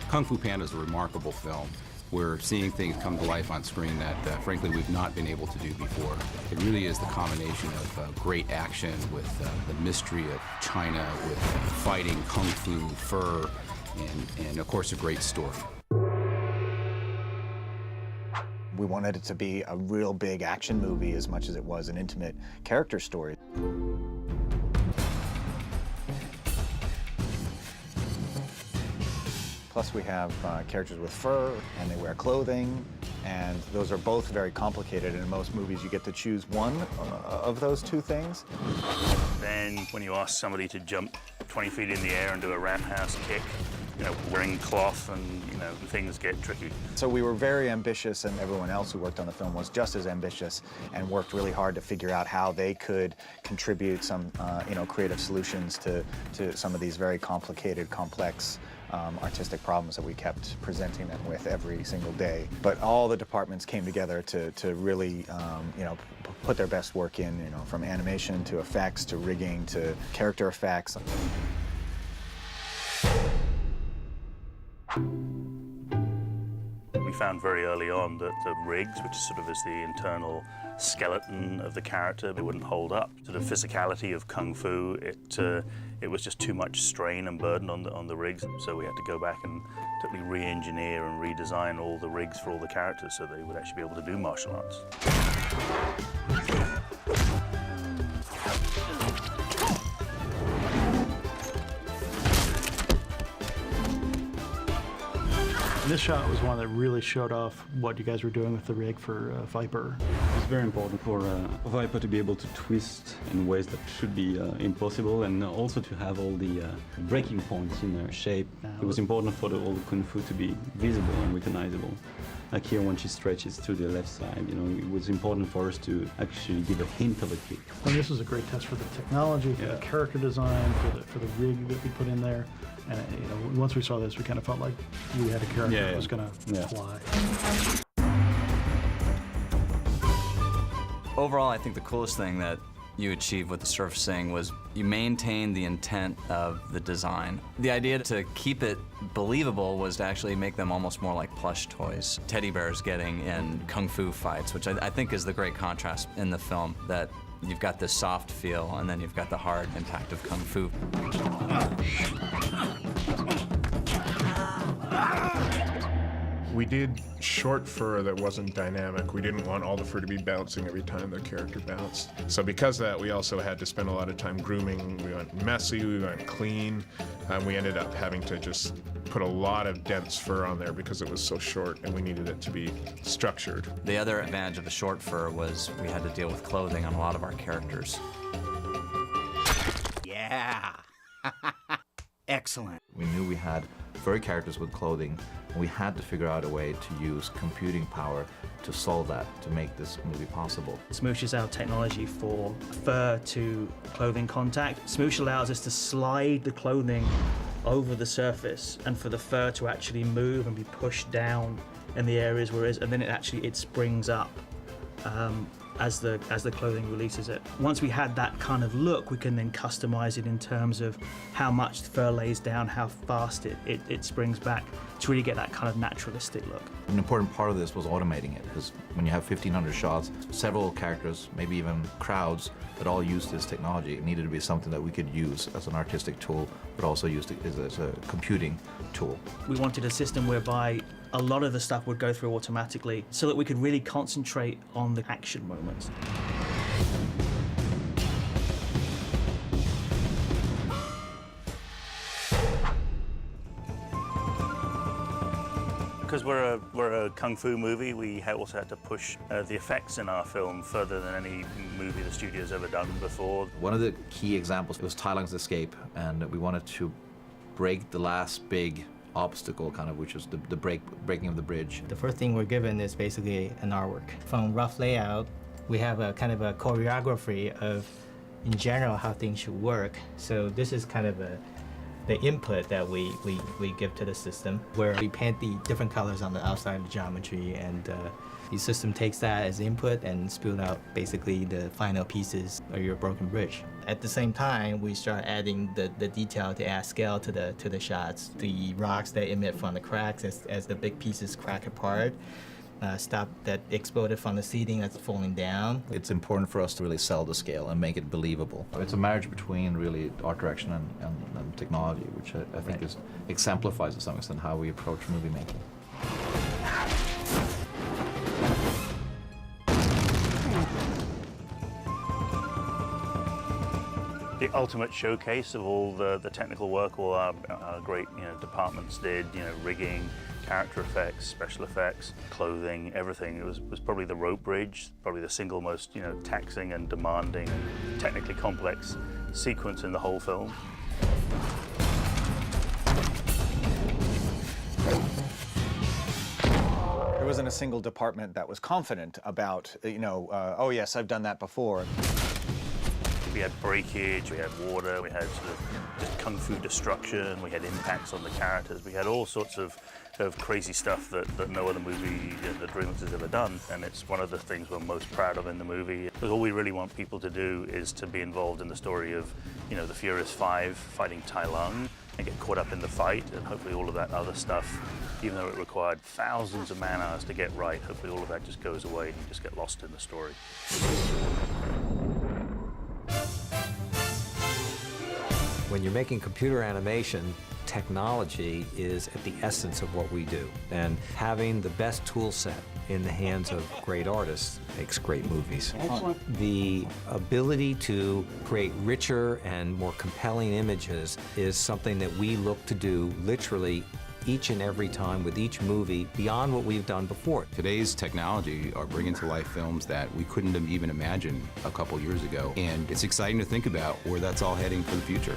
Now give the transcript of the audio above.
Kung-Fu Panda is a remarkable film. We're seeing things come to life on screen that, frankly, we've not been able to do before. It really is the combination of great action with the mystery of China, with fighting, kung fu, fur, and of course, a great story. We wanted it to be a real big action movie as much as it was an intimate character story. Plus we have characters with fur, and they wear clothing, and those are both very complicated. And in most movies you get to choose one of those two things. Then when you ask somebody to jump 20 feet in the air and do a roundhouse kick, you know, wearing cloth, and you know, things get tricky. So we were very ambitious, and everyone else who worked on the film was just as ambitious and worked really hard to figure out how they could contribute some you know, creative solutions to some of these very complicated, complex artistic problems that we kept presenting them with every single day. But all the departments came together to really you know, put their best work in, you know, from animation to effects to rigging to character effects. We found very early on that the rigs, which sort of is the internal skeleton of the character, they wouldn't hold up to the physicality of Kung Fu. It was just too much strain and burden on the rigs, so we had to go back and totally re-engineer and redesign all the rigs for all the characters so they would actually be able to do martial arts. This shot was one that really showed off what you guys were doing with the rig for Viper. It's very important for Viper to be able to twist in ways that should be impossible, and also to have all the breaking points in their shape. It was important for all the Kung Fu to be visible and recognizable. Like here, when she stretches to the left side, you know, it was important for us to actually give a hint of a kick. And this was a great test for the technology, for the character design, for the rig that we put in there. And you know, once we saw this, we kind of felt like we had a character that was going to fly. Overall, I think the coolest thing that you achieved with the surfacing was you maintained the intent of the design. The idea to keep it believable was to actually make them almost more like plush toys. Teddy bears getting in kung fu fights, which I think is the great contrast in the film, that you've got this soft feel and then you've got the hard impact of kung fu. We did short fur that wasn't dynamic. We didn't want all the fur to be bouncing every time the character bounced. So because of that, we also had to spend a lot of time grooming. We went messy, we went clean, and we ended up having to just put a lot of dense fur on there because it was so short and we needed it to be structured. The other advantage of the short fur was we had to deal with clothing on a lot of our characters. Yeah! Excellent. We knew we had furry characters with clothing, and we had to figure out a way to use computing power to solve that, to make this movie possible. Smoosh is our technology for fur to clothing contact. Smoosh allows us to slide the clothing over the surface and for the fur to actually move and be pushed down in the areas where it is, and then it springs up as the clothing releases it. Once we had that kind of look, we can then customize it in terms of how much the fur lays down, how fast it springs back to really get that kind of naturalistic look. An important part of this was automating it, because when you have 1,500 shots, several characters, maybe even crowds that all use this technology, it needed to be something that we could use as an artistic tool, but also use it as a computing tool. We wanted a system whereby a lot of the stuff would go through automatically so that we could really concentrate on the action moments. Because we're a kung fu movie, we also had to push the effects in our film further than any movie the studio's ever done before. One of the key examples was Tai Lung's escape, and we wanted to break the last big obstacle, kind of, which was the breaking of the bridge. The first thing we're given is basically an artwork. From rough layout, we have a kind of a choreography of, in general, how things should work. So this is kind of the input that we give to the system, where we paint the different colors on the outside of the geometry, and the system takes that as input and spills out basically the final pieces. or your broken bridge. At the same time, we start adding the detail to add scale to the shots. The rocks that emit from the cracks as the big pieces crack apart. Stuff that exploded from the seating that's falling down. It's important for us to really sell the scale and make it believable. It's a marriage between really art direction and technology, which I think exemplifies to some extent how we approach movie making. The ultimate showcase of all the technical work all our great departments did, rigging, character effects, special effects, clothing, everything. It was probably the rope bridge, probably the single most taxing and demanding, technically complex sequence in the whole film. There wasn't a single department that was confident about, oh yes, I've done that before. We had breakage, we had water, we had sort of just kung fu destruction, we had impacts on the characters, we had all sorts of crazy stuff that no other movie that DreamWorks has ever done, and it's one of the things we're most proud of in the movie. Because all we really want people to do is to be involved in the story of, the Furious Five fighting Tai Lung and get caught up in the fight, and hopefully all of that other stuff, even though it required thousands of man hours to get right, hopefully all of that just goes away and you just get lost in the story. When you're making computer animation, technology is at the essence of what we do. And having the best tool set in the hands of great artists makes great movies. Excellent. The ability to create richer and more compelling images is something that we look to do literally each and every time with each movie beyond what we've done before. Today's technology are bringing to life films that we couldn't have even imagined a couple years ago. And it's exciting to think about where that's all heading for the future.